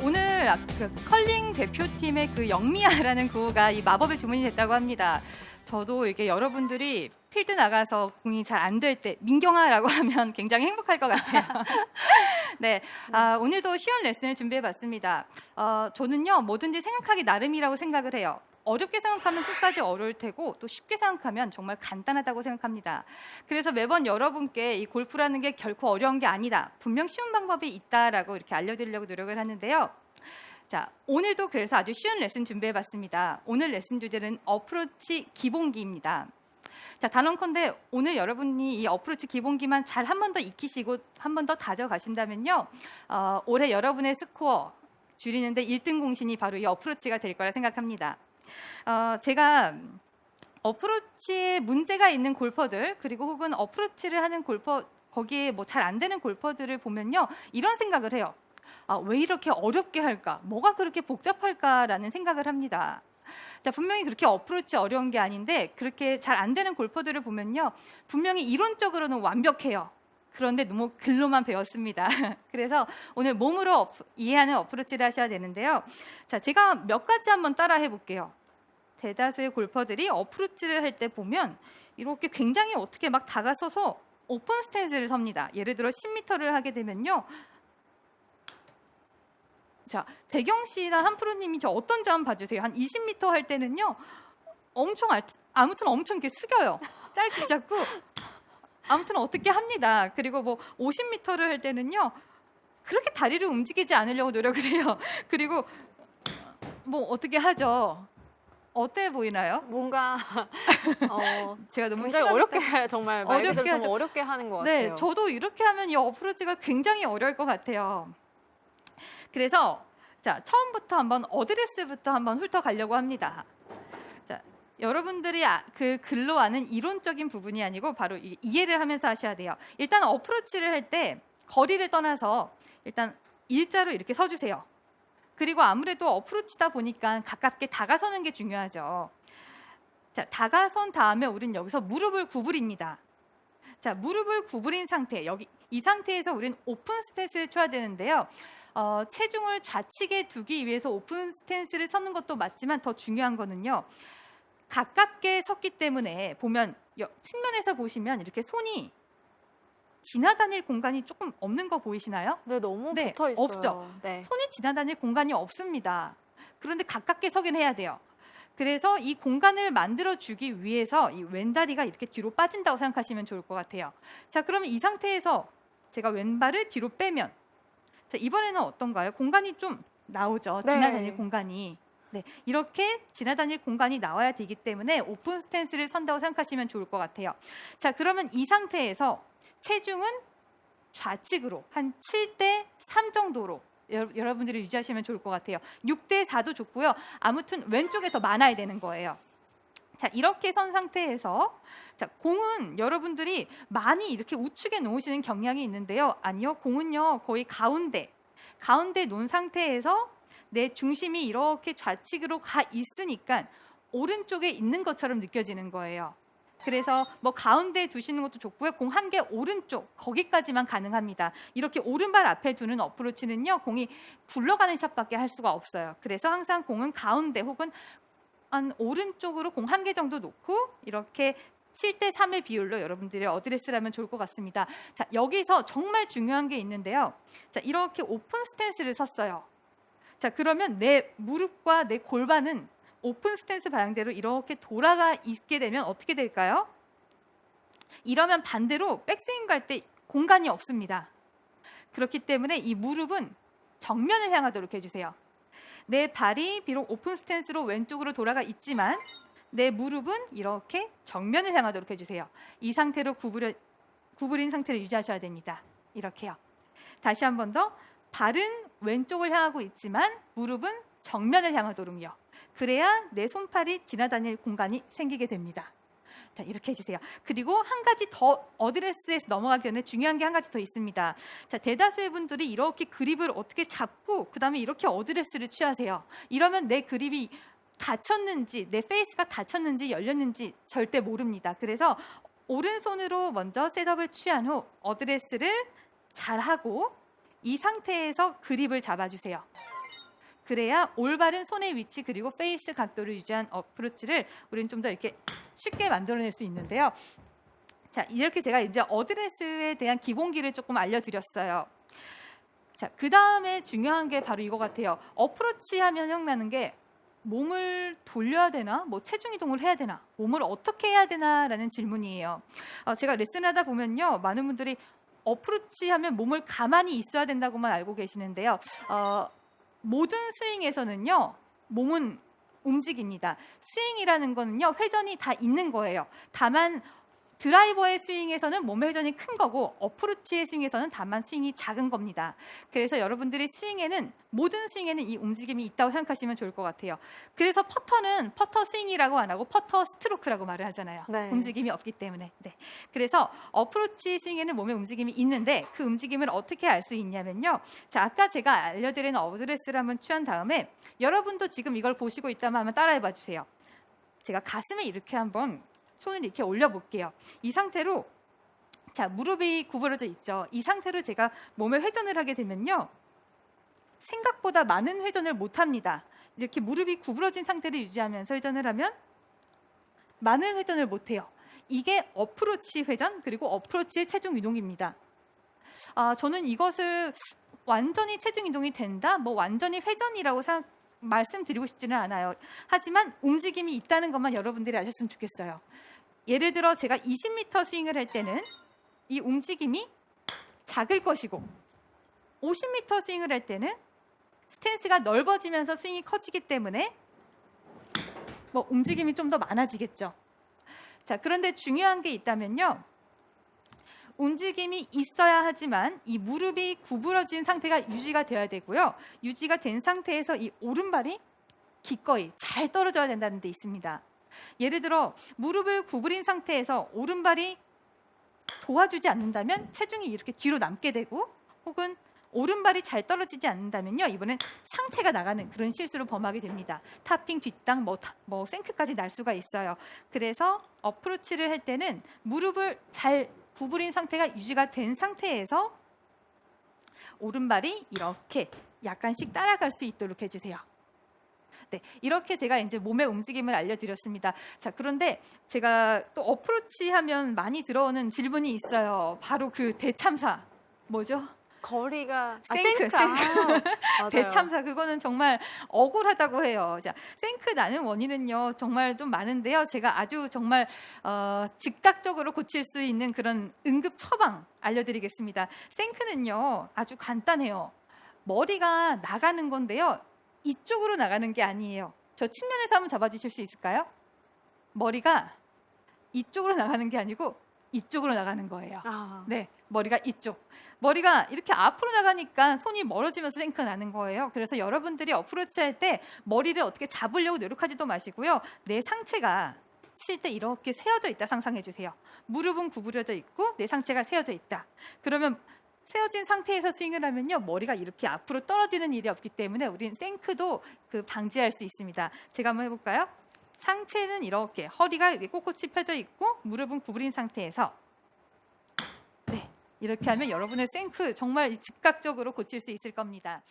오늘 그 컬링 대표팀의 그 영미야라는 구호가 이 마법의 주문이 됐다고 합니다. 저도 이게 여러분들이 필드 나가서 공이 잘 안 될 때 민경아라고 하면 굉장히 행복할 것 같아요. 네, 오늘도 쉬운 레슨을 준비해봤습니다. 저는요 뭐든지 생각하기 나름이라고 생각을 해요. 어렵게 생각하면 끝까지 어려울 테고 또 쉽게 생각하면 정말 간단하다고 생각합니다. 그래서 매번 여러분께 이 골프라는 게 결코 어려운 게 아니다. 분명 쉬운 방법이 있다라고 이렇게 알려드리려고 노력을 하는데요. 자, 오늘도 그래서 아주 쉬운 레슨 준비해봤습니다. 오늘 레슨 주제는 어프로치 기본기입니다. 자, 단언컨대 오늘 여러분이 이 어프로치 기본기만 잘 한 번 더 익히시고 한 번 더 다져가신다면요, 올해 여러분의 스코어 줄이는데 1등 공신이 바로 이 어프로치가 될 거라 생각합니다. 제가 어프로치에 문제가 있는 골퍼들, 그리고 혹은 어프로치를 하는 골퍼, 거기에 뭐 잘 안 되는 골퍼들을 보면요, 이런 생각을 해요. 왜 이렇게 어렵게 할까? 뭐가 그렇게 복잡할까라는 생각을 합니다. 자, 분명히 그렇게 어프로치 어려운 게 아닌데 그렇게 잘 안 되는 골퍼들을 보면요, 분명히 이론적으로는 완벽해요. 그런데 너무 글로만 배웠습니다. 그래서 오늘 몸으로 이해하는 어프로치를 하셔야 되는데요. 자, 제가 몇 가지 한번 따라 해볼게요. 대다수의 골퍼들이 어프로치를 할 때 보면 이렇게 굉장히 어떻게 막 다가서서 오픈 스탠스를 섭니다. 예를 들어 10m를 하게 되면요. 자, 재경 씨나 한 프로님이 저 어떤지 한번 봐주세요. 한 20m 할 때는요, 아무튼 엄청 이렇게 숙여요. 짧게 잡고 아무튼 어떻게 합니다. 그리고 뭐 50m를 할 때는요, 그렇게 다리를 움직이지 않으려고 노력을 해요. 그리고 뭐 어떻게 하죠. 어때 보이나요? 뭔가 제가 너무 굉장히 어렵게 정말 말 그대로 좀 하죠. 어렵게 하는 것 네, 같아요. 저도 이렇게 하면 이 어프로치가 굉장히 어려울 것 같아요. 그래서 자, 처음부터 한번 어드레스부터 한번 훑어가려고 합니다. 자, 여러분들이 그 글로 아는 이론적인 부분이 아니고 바로 이해를 하면서 하셔야 돼요. 일단 어프로치를 할 때 거리를 떠나서 일단 일자로 이렇게 서주세요. 그리고 아무래도 어프로치다 보니까 가깝게 다가서는 게 중요하죠. 자, 다가선 다음에 우린 여기서 무릎을 구부립니다. 자, 무릎을 구부린 상태, 여기 이 상태에서 우린 오픈 스탠스를 쳐야 되는데요. 체중을 좌측에 두기 위해서 오픈 스탠스를 서는 것도 맞지만 더 중요한 거는요, 가깝게 섰기 때문에 보면 측면에서 보시면 이렇게 손이 지나다닐 공간이 조금 없는 거 보이시나요? 네, 너무 네, 붙어 있어요. 없죠. 네. 손이 지나다닐 공간이 없습니다. 그런데 가깝게 서긴 해야 돼요. 그래서 이 공간을 만들어주기 위해서 이 왼다리가 이렇게 뒤로 빠진다고 생각하시면 좋을 것 같아요. 자, 그러면 이 상태에서 제가 왼발을 뒤로 빼면, 자, 이번에는 어떤가요? 공간이 좀 나오죠. 네. 지나다닐 공간이. 네, 이렇게 지나다닐 공간이 나와야 되기 때문에 오픈 스탠스를 선다고 생각하시면 좋을 것 같아요. 자, 그러면 이 상태에서 체중은 좌측으로 한 7대3 정도로 여러분들이 유지하시면 좋을 것 같아요. 6대4도 좋고요. 아무튼 왼쪽에 더 많아야 되는 거예요. 자, 이렇게 선 상태에서, 자, 공은 여러분들이 많이 이렇게 우측에 놓으시는 경향이 있는데요. 아니요, 공은요 거의 가운데 놓은 상태에서 내 중심이 이렇게 좌측으로 가 있으니까 오른쪽에 있는 것처럼 느껴지는 거예요. 그래서 뭐 가운데 두시는 것도 좋고요. 공 한 개 오른쪽 거기까지만 가능합니다. 이렇게 오른발 앞에 두는 어프로치는요, 공이 굴러가는 샷밖에 할 수가 없어요. 그래서 항상 공은 가운데 혹은 한 오른쪽으로 공 한 개 정도 놓고 이렇게 7대3의 비율로 여러분들이 어드레스를 하면 좋을 것 같습니다. 자, 여기서 정말 중요한 게 있는데요. 자, 이렇게 오픈 스탠스를 섰어요. 자, 그러면 내 무릎과 내 골반은 오픈 스탠스 방향대로 이렇게 돌아가 있게 되면 어떻게 될까요? 이러면 반대로 백스윙 갈 때 공간이 없습니다. 그렇기 때문에 이 무릎은 정면을 향하도록 해주세요. 내 발이 비록 오픈 스탠스로 왼쪽으로 돌아가 있지만 내 무릎은 이렇게 정면을 향하도록 해주세요. 이 상태로 구부린 상태를 유지하셔야 됩니다. 이렇게요. 다시 한 번 더. 발은 왼쪽을 향하고 있지만 무릎은 정면을 향하도록요. 그래야 내 손팔이 지나다닐 공간이 생기게 됩니다. 자, 이렇게 해주세요. 그리고 한 가지 더 어드레스에서 넘어가기 전에 중요한 게 한 가지 더 있습니다. 자, 대다수의 분들이 이렇게 그립을 어떻게 잡고 그 다음에 이렇게 어드레스를 취하세요. 이러면 내 그립이 닫혔는지, 내 페이스가 닫혔는지 열렸는지 절대 모릅니다. 그래서 오른손으로 먼저 셋업을 취한 후 어드레스를 잘 하고 이 상태에서 그립을 잡아주세요. 그래야 올바른 손의 위치 그리고 페이스 각도를 유지한 어프로치를 우리는 좀 더 이렇게 쉽게 만들어낼 수 있는데요. 자, 이렇게 제가 이제 어드레스에 대한 기본기를 조금 알려드렸어요. 자, 그 다음에 중요한 게 바로 이거 같아요. 어프로치 하면 생각나는 게 몸을 돌려야 되나? 뭐 체중 이동을 해야 되나? 몸을 어떻게 해야 되나? 라는 질문이에요. 제가 레슨하다 보면요. 많은 분들이 어프로치 하면 몸을 가만히 있어야 된다고만 알고 계시는데요. 모든 스윙에서는요. 몸은 움직입니다. 스윙이라는 거는요. 회전이 다 있는 거예요. 다만 드라이버의 스윙에서는 몸의 회전이 큰 거고 어프로치의 스윙에서는 다만 스윙이 작은 겁니다. 그래서 여러분들이 모든 스윙에는 이 움직임이 있다고 생각하시면 좋을 것 같아요. 그래서 퍼터는 퍼터 스윙이라고 안 하고 퍼터 스트로크라고 말을 하잖아요. 네. 움직임이 없기 때문에. 네. 그래서 어프로치 스윙에는 몸의 움직임이 있는데 그 움직임을 어떻게 알 수 있냐면요. 자, 아까 제가 알려드린 어드레스를 한번 취한 다음에 여러분도 지금 이걸 보시고 있다면 한번 따라해봐 주세요. 제가 가슴에 이렇게 한번 손을 이렇게 올려볼게요. 이 상태로 자, 무릎이 구부러져 있죠. 이 상태로 제가 몸에 회전을 하게 되면요. 생각보다 많은 회전을 못합니다. 이렇게 무릎이 구부러진 상태를 유지하면서 회전을 하면 많은 회전을 못해요. 이게 어프로치 회전 그리고 어프로치의 체중 이동입니다. 저는 이것을 완전히 체중 이동이 된다? 뭐 완전히 회전이라고 말씀드리고 싶지는 않아요. 하지만 움직임이 있다는 것만 여러분들이 아셨으면 좋겠어요. 예를 들어 제가 20m 스윙을 할 때는 이 움직임이 작을 것이고 50m 스윙을 할 때는 스탠스가 넓어지면서 스윙이 커지기 때문에 뭐 움직임이 좀 더 많아지겠죠. 자, 그런데 중요한 게 있다면요. 움직임이 있어야 하지만 이 무릎이 구부러진 상태가 유지가 되어야 되고요. 유지가 된 상태에서 이 오른발이 기꺼이 잘 떨어져야 된다는 데 있습니다. 예를 들어 무릎을 구부린 상태에서 오른발이 도와주지 않는다면 체중이 이렇게 뒤로 남게 되고 혹은 오른발이 잘 떨어지지 않는다면요. 이번엔 상체가 나가는 그런 실수를 범하게 됩니다. 탑핑, 뒷땅, 뭐 생크까지 날 수가 있어요. 그래서 어프로치를 할 때는 무릎을 잘 구부린 상태가 유지가 된 상태에서 오른발이 이렇게 약간씩 따라갈 수 있도록 해주세요. 네, 이렇게 제가 이제 몸의 움직임을 알려드렸습니다. 자, 그런데 제가 또 어프로치 하면 많이 들어오는 질문이 있어요. 바로 그 대참사. 뭐죠? 거리가 생크. 맞아요. 대참사 그거는 정말 억울하다고 해요. 자, 생크 나는 원인은요 정말 좀 많은데요. 제가 아주 정말 즉각적으로 고칠 수 있는 그런 응급 처방 알려드리겠습니다. 생크는요 아주 간단해요. 머리가 나가는 건데요. 이쪽으로 나가는 게 아니에요. 저 측면에서 한번 잡아주실 수 있을까요? 머리가 이쪽으로 나가는 게 아니고 이쪽으로 나가는 거예요. 네, 머리가 이쪽. 머리가 이렇게 앞으로 나가니까 손이 멀어지면서 생크 나는 거예요. 그래서 여러분들이 어프로치 할 때 머리를 어떻게 잡으려고 노력하지도 마시고요. 내 상체가 칠 때 이렇게 세워져 있다 상상해 주세요. 무릎은 구부려져 있고 내 상체가 세워져 있다. 그러면 세워진 상태에서 스윙을 하면요 머리가 이렇게 앞으로 떨어지는 일이 없기 때문에 우린 생크도 방지할 수 있습니다. 제가 한번 해볼까요? 상체는 이렇게 허리가 이렇게 꼿꼿이 펴져 있고 무릎은 구부린 상태에서 네, 이렇게 하면 여러분의 생크 정말 즉각적으로 고칠 수 있을 겁니다.